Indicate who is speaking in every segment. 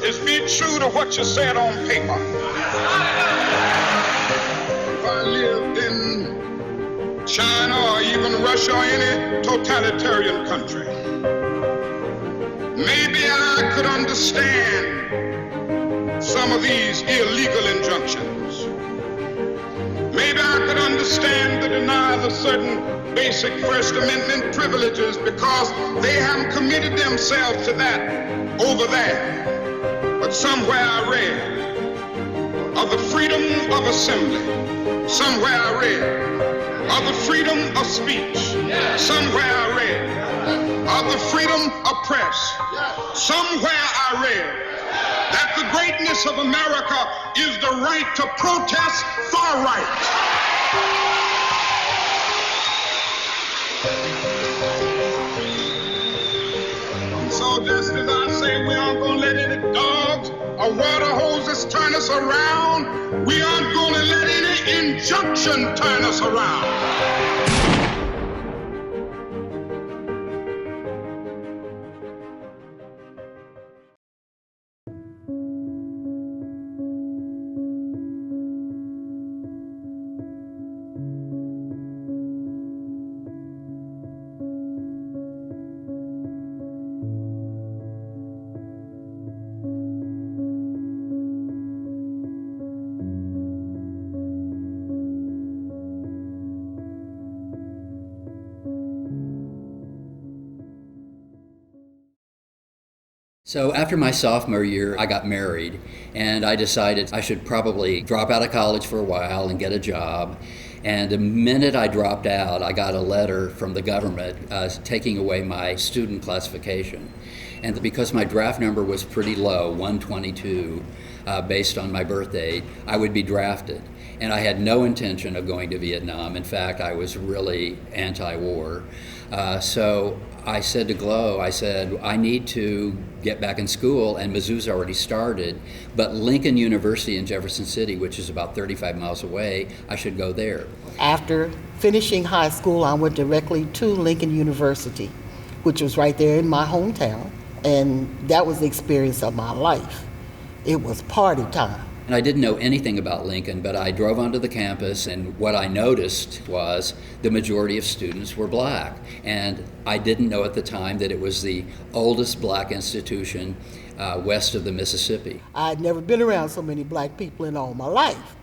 Speaker 1: is be true to what you said on paper. If I lived in China or even Russia or any totalitarian country, maybe I could understand some of these illegal injunctions. Maybe I could understand the denial of certain basic First Amendment privileges because they haven't committed themselves to that over there. But somewhere I read of the freedom of assembly. Somewhere I read of the freedom of speech. Somewhere I read of the freedom of press. Somewhere I read that the greatness of America is the right to protest far right. So just as I say we aren't going to let any dogs or water hoses turn us around, we aren't going to let any injunction turn us around.
Speaker 2: So after my sophomore year, I got married, and I decided I should probably drop out of college for a while and get a job. And the minute I dropped out, I got a letter from the government taking away my student classification. And because my draft number was pretty low, 122, based on my birth date, I would be drafted. And I had no intention of going to Vietnam. In fact, I was really anti-war. So I said to Glow, I need to get back in school, and Mizzou's already started, but Lincoln University in Jefferson City, which is about 35 miles away, I should go there.
Speaker 3: After finishing high school, I went directly to Lincoln University, which was right there in my hometown, and that was the experience of my life. It was party time.
Speaker 2: And I didn't know anything about Lincoln, but I drove onto the campus, and what I noticed was the majority of students were black. And I didn't know at the time that it was the oldest black institution west of the Mississippi.
Speaker 3: I'd never been around so many black people in all my life.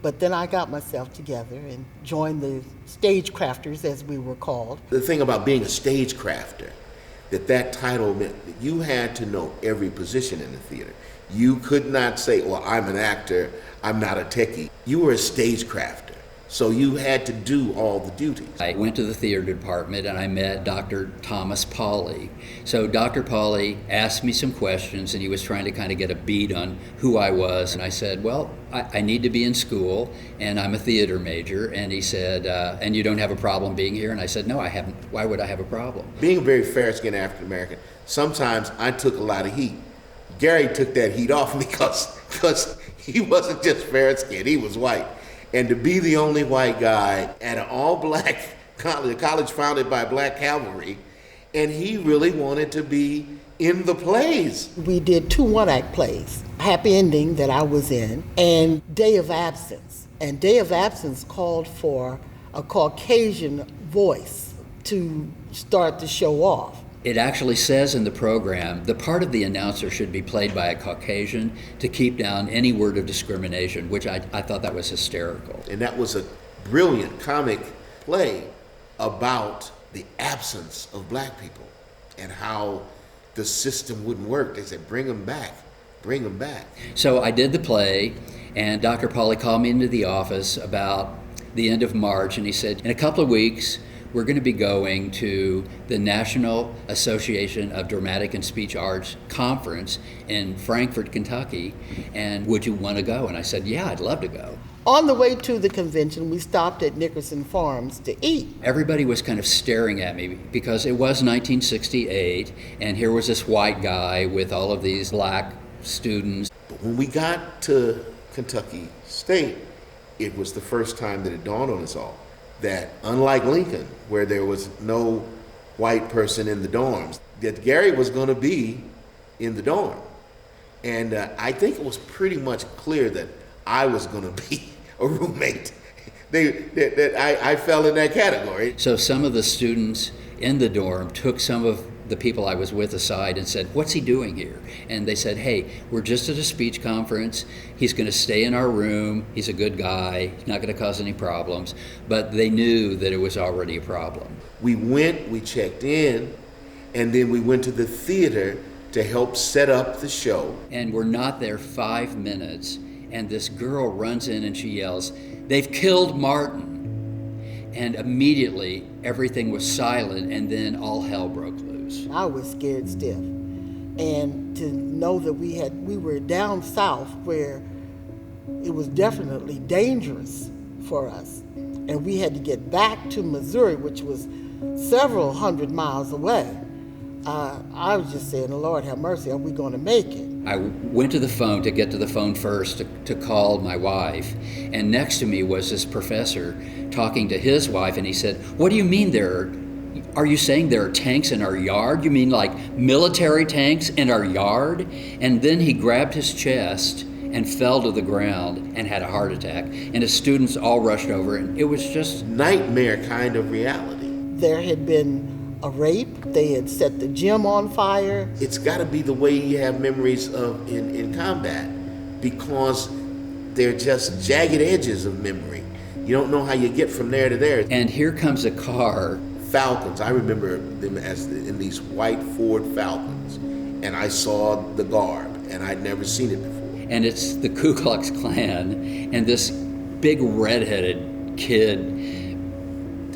Speaker 3: But then I got myself together and joined the stagecrafters, as we were called.
Speaker 4: The thing about being a stagecrafter, that title meant that you had to know every position in the theater. You could not say, well, I'm an actor, I'm not a techie. You were a stagecrafter, so you had to do all the duties.
Speaker 2: I went to the theater department and I met Dr. Thomas Pauly. So Dr. Pauly asked me some questions, and he was trying to kind of get a beat on who I was. And I said, well, I need to be in school, and I'm a theater major. And he said, and you don't have a problem being here? And I said, no, I haven't. Why would I have a problem?
Speaker 4: Being a very fair-skinned African American, sometimes I took a lot of heat. Gary took that heat off because he wasn't just fair-skinned, he was white. And to be the only white guy at an all-black college, a college founded by black cavalry, and he really wanted to be in the plays.
Speaker 3: We did 2 one-act plays, Happy Ending that I was in, and Day of Absence. And Day of Absence called for a Caucasian voice to start the show off.
Speaker 2: It actually says in the program, the part of the announcer should be played by a Caucasian to keep down any word of discrimination, which I thought that was hysterical.
Speaker 4: And that was a brilliant comic play about the absence of black people and how the system wouldn't work. They said, bring them back, bring them back.
Speaker 2: So I did the play, and Dr. Pauly called me into the office about the end of March, and he said, in a couple of weeks, we're going to be going to the National Association of Dramatic and Speech Arts Conference in Frankfort, Kentucky, and would you want to go? And I said, yeah, I'd love to go.
Speaker 3: On the way to the convention, we stopped at Nickerson Farms to eat.
Speaker 2: Everybody was kind of staring at me because it was 1968, and here was this white guy with all of these black students.
Speaker 4: But when we got to Kentucky State, it was the first time that it dawned on us all that unlike Lincoln, where there was no white person in the dorms, that Gary was going to be in the dorm. And I think it was pretty much clear that I was going to be a roommate. I fell in that category.
Speaker 2: So some of the students in the dorm took some of the people I was with aside and said, "What's he doing here?" And they said, "Hey, we're just at a speech conference. He's going to stay in our room. He's a good guy. He's not going to cause any problems." But they knew that it was already a problem.
Speaker 4: We went, we checked in, and then we went to the theater to help set up the show.
Speaker 2: And we're not there 5 minutes, and this girl runs in and she yells, "They've killed Martin." And immediately everything was silent, and then all hell broke loose.
Speaker 3: I was scared stiff. And to know that we were down south where it was definitely dangerous for us. And we had to get back to Missouri, which was several hundred miles away. I was just saying, Lord have mercy, are we going to make it?
Speaker 2: I went to the phone to get to the phone first to call my wife. And next to me was this professor talking to his wife, and he said, "What do you mean are you saying there are tanks in our yard? You mean like military tanks in our yard?" And then he grabbed his chest and fell to the ground and had a heart attack. And his students all rushed over, and it was just
Speaker 4: nightmare kind of reality.
Speaker 3: There had been a rape. They had set the gym on fire.
Speaker 4: It's got to be the way you have memories of in combat, because they're just jagged edges of memory. You don't know how you get from there to there.
Speaker 2: And here comes a car.
Speaker 4: Falcons. I remember them in these white Ford Falcons, and I saw the garb, and I'd never seen it before.
Speaker 2: And it's the Ku Klux Klan, and this big redheaded kid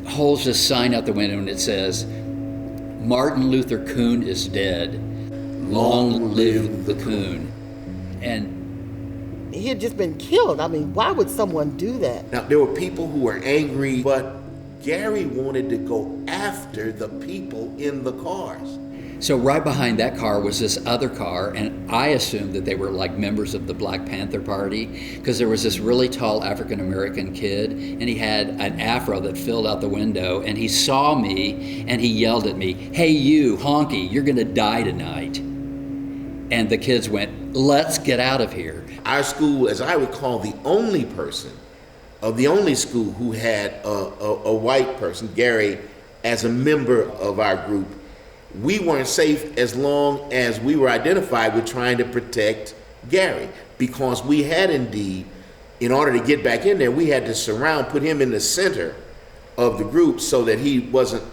Speaker 2: holds this sign out the window, and it says, "Martin Luther Coon is dead. Long live the Coon." And
Speaker 3: he had just been killed. I mean, why would someone do that?
Speaker 4: Now, there were people who were angry, but Gary wanted to go after the people in the cars.
Speaker 2: So right behind that car was this other car, and I assumed that they were like members of the Black Panther Party, because there was this really tall African-American kid, and he had an afro that filled out the window, and he saw me, and he yelled at me, "Hey you, honky, you're gonna die tonight." And the kids went, "Let's get out of here."
Speaker 4: Our school, as I recall, the only school who had a white person, Gary, as a member of our group. We weren't safe as long as we were identified with trying to protect Gary, because we had indeed, in order to get back in there, we had to put him in the center of the group so that he wasn't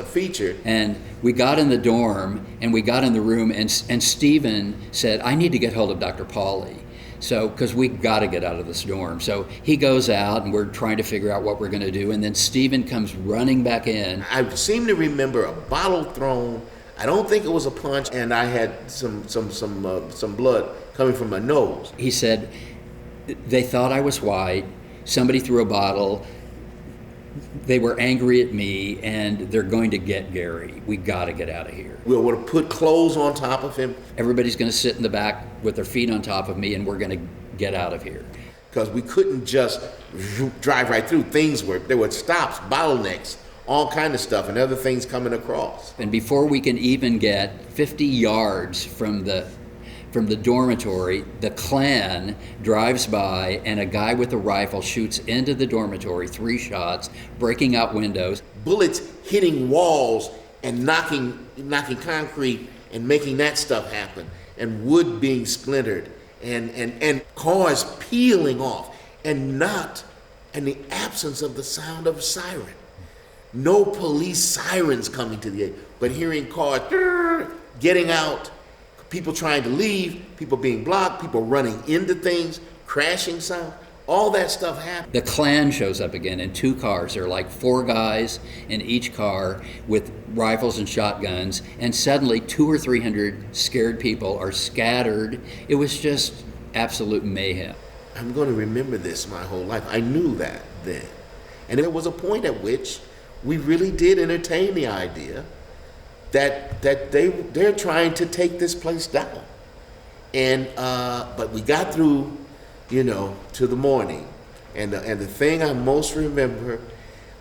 Speaker 4: featured.
Speaker 2: And we got in the dorm, and we got in the room, and Stephen said, "I need to get hold of Dr. Pauly." So, because we got to get out of this dorm. So he goes out, and we're trying to figure out what we're going to do. And then Stephen comes running back in.
Speaker 4: I seem to remember a bottle thrown. I don't think it was a punch, and I had some blood coming from my nose.
Speaker 2: He said, "They thought I was white. Somebody threw a bottle. They were angry at me, and they're going to get Gary. We got to get out of here.
Speaker 4: We would have put clothes on top of him.
Speaker 2: Everybody's going to sit in the back with their feet on top of me, and we're going to get out of here."
Speaker 4: Because we couldn't just drive right through. There were stops, bottlenecks, all kind of stuff, and other things coming across.
Speaker 2: And before we can even get 50 yards from the dormitory, the Klan drives by, and a guy with a rifle shoots into the dormitory, 3 shots, breaking out windows.
Speaker 4: Bullets hitting walls and knocking concrete and making that stuff happen, and wood being splintered, and cars peeling off, and the absence of the sound of a siren. No police sirens coming to the aid, but hearing cars getting out, people trying to leave, people being blocked, people running into things, crashing sound. All that stuff happened.
Speaker 2: The Klan shows up again in 2 cars. There are like 4 guys in each car with rifles and shotguns, and suddenly 200 or 300 scared people are scattered. It was just absolute mayhem.
Speaker 4: I'm going to remember this my whole life. I knew that then. And there was a point at which we really did entertain the idea that they're trying to take this place down. And but we got through, to the morning. And the thing I most remember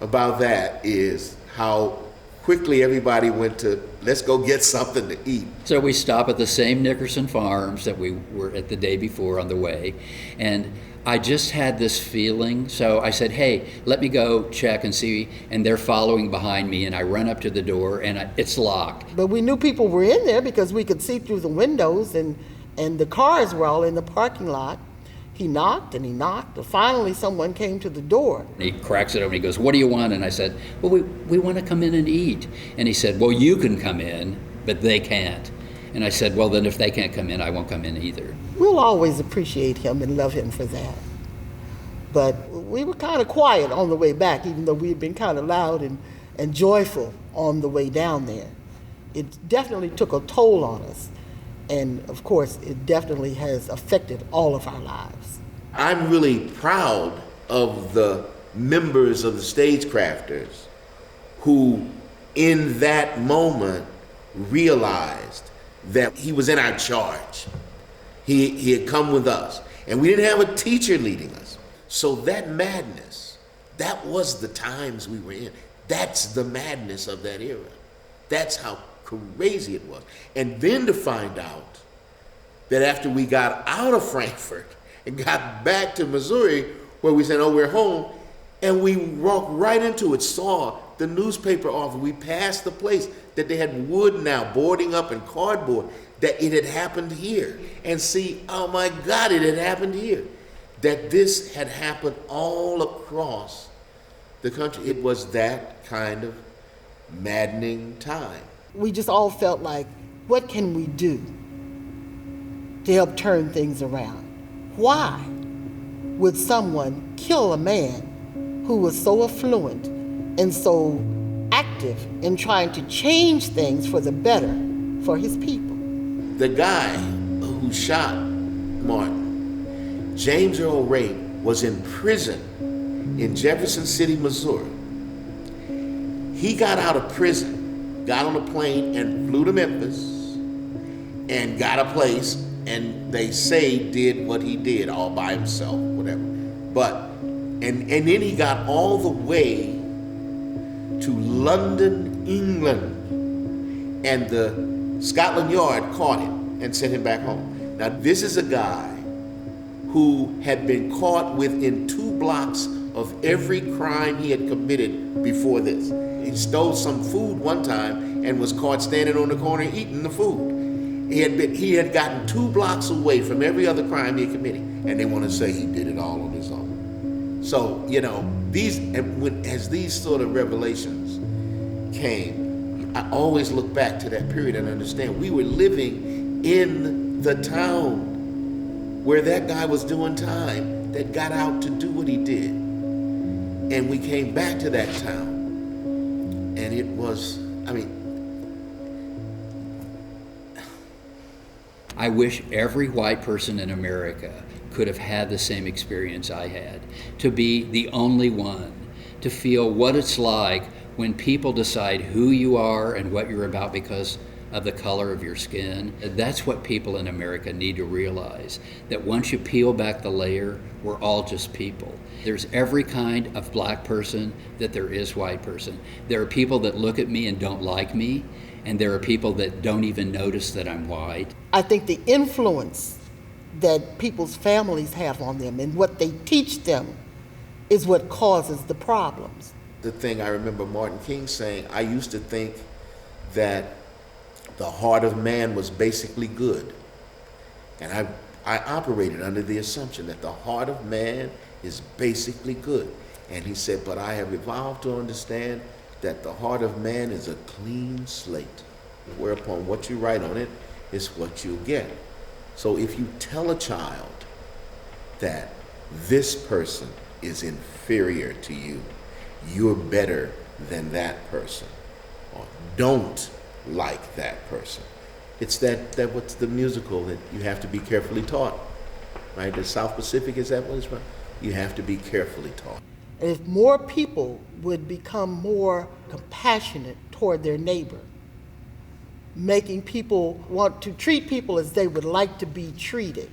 Speaker 4: about that is how quickly everybody went to, let's go get something to eat.
Speaker 2: So we stop at the same Nickerson Farms that we were at the day before on the way, and I just had this feeling, so I said, hey, let me go check and see, and they're following behind me, and I run up to the door, and it's locked.
Speaker 3: But we knew people were in there because we could see through the windows, and the cars were all in the parking lot. He knocked and he knocked, and finally someone came to the door.
Speaker 2: He cracks it open, he goes, what do you want? And I said, well, we want to come in and eat. And he said, well, you can come in, but they can't. And I said, well, then if they can't come in, I won't come in either.
Speaker 3: We'll always appreciate him and love him for that. But we were kind of quiet on the way back, even though we had been kind of loud and joyful on the way down there. It definitely took a toll on us. And of course, it definitely has affected all of our lives.
Speaker 4: I'm really proud of the members of the Stagecrafters who, in that moment, realized that he was in our charge. He had come with us, and we didn't have a teacher leading us. So that madness, that was the times we were in. That's the madness of that era. That's how crazy it was. And then to find out that after we got out of Frankfort and got back to Missouri, where we said, oh, we're home, and we walked right into it, saw the newspaper office, we passed the place that they had wood now boarding up and cardboard, that it had happened here. And see, oh my God, it had happened here. That this had happened all across the country. It was that kind of maddening time.
Speaker 3: We just all felt like, what can we do to help turn things around? Why would someone kill a man who was so affluent and so active in trying to change things for the better for his people?
Speaker 4: The guy who shot Martin, James Earl Ray, was in prison in Jefferson City, Missouri. He got out of prison, got on a plane and flew to Memphis and got a place, and they say did what he did all by himself, whatever. But, and then he got all the way to London, England, and the Scotland Yard caught him and sent him back home. Now, this is a guy who had been caught within 2 blocks of every crime he had committed before this. He stole some food one time and was caught standing on the corner eating the food. He had gotten 2 blocks away from every other crime he had committed, and they want to say he did it all on his own. So, you know, as these sort of revelations came, I always look back to that period and understand we were living in the town where that guy was doing time that got out to do what he did. And we came back to that town, and it was,
Speaker 2: I wish every white person in America could have had the same experience I had, to be the only one, to feel what it's like when people decide who you are and what you're about because of the color of your skin. That's what people in America need to realize, that once you peel back the layer, we're all just people. There's every kind of black person that there is white person. There are people that look at me and don't like me, and there are people that don't even notice that I'm white.
Speaker 3: I think the influence that people's families have on them and what they teach them is what causes the problems.
Speaker 4: The thing I remember Martin King saying, I used to think that the heart of man was basically good. And I operated under the assumption that the heart of man is basically good. And he said, but I have evolved to understand that the heart of man is a clean slate, whereupon what you write on it is what you'll get. So if you tell a child that this person is inferior to you, you're better than that person, or don't like that person. It's that what's the musical that you have to be carefully taught, right? The South Pacific, is that what it's from? You have to be carefully taught.
Speaker 3: And if more people would become more compassionate toward their neighbor, making people want to treat people as they would like to be treated,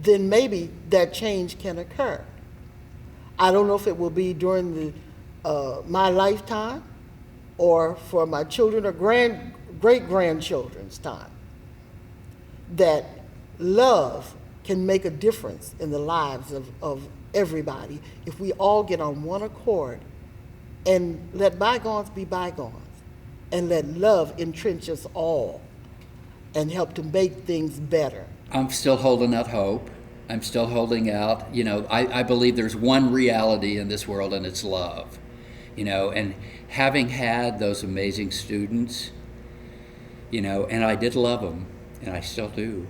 Speaker 3: then maybe that change can occur. I don't know if it will be during my lifetime, or for my children or great-grandchildren's time, that love can make a difference in the lives of everybody if we all get on one accord and let bygones be bygones and let love entrench us all and help to make things better.
Speaker 2: I'm still holding out hope. I'm still holding out. I believe there's one reality in this world, and it's love. And having had those amazing students, and I did love them, and I still do,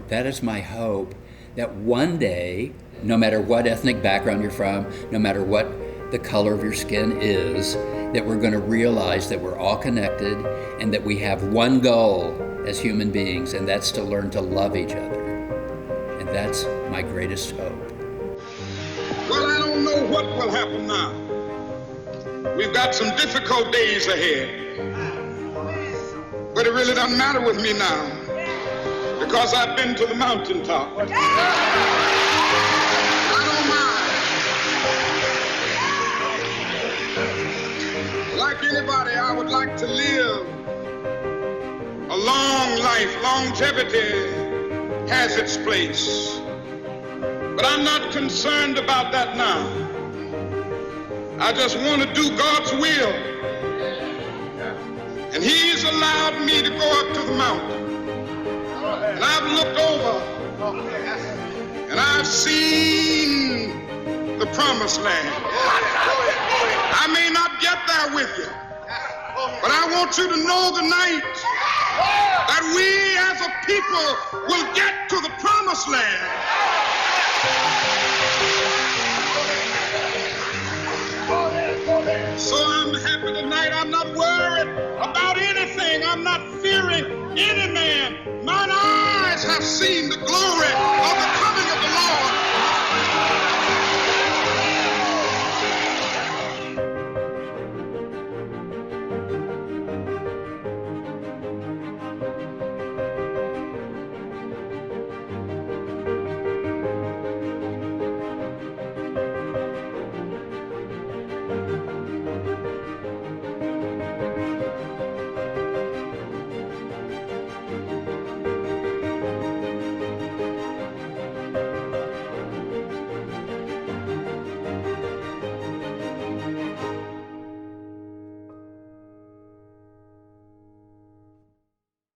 Speaker 2: that is my hope, that one day, no matter what ethnic background you're from, no matter what the color of your skin is, that we're going to realize that we're all connected and that we have one goal as human beings, and that's to learn to love each other. And that's my greatest hope.
Speaker 1: Well, I don't know what will happen now. We've got some difficult days ahead. But it really doesn't matter with me now, because I've been to the mountaintop. I don't mind. Like anybody, I would like to live a long life. Longevity has its place. But I'm not concerned about that now. I just want to do God's will. And He's allowed me to go up to the mountain. And I've looked over and I've seen the promised land. I may not get there with you, but I want you to know tonight that we as a people will get to the promised land. So I'm happy tonight. I'm not worried about anything. I'm not fearing any man. Mine eyes have seen the glory of the coming of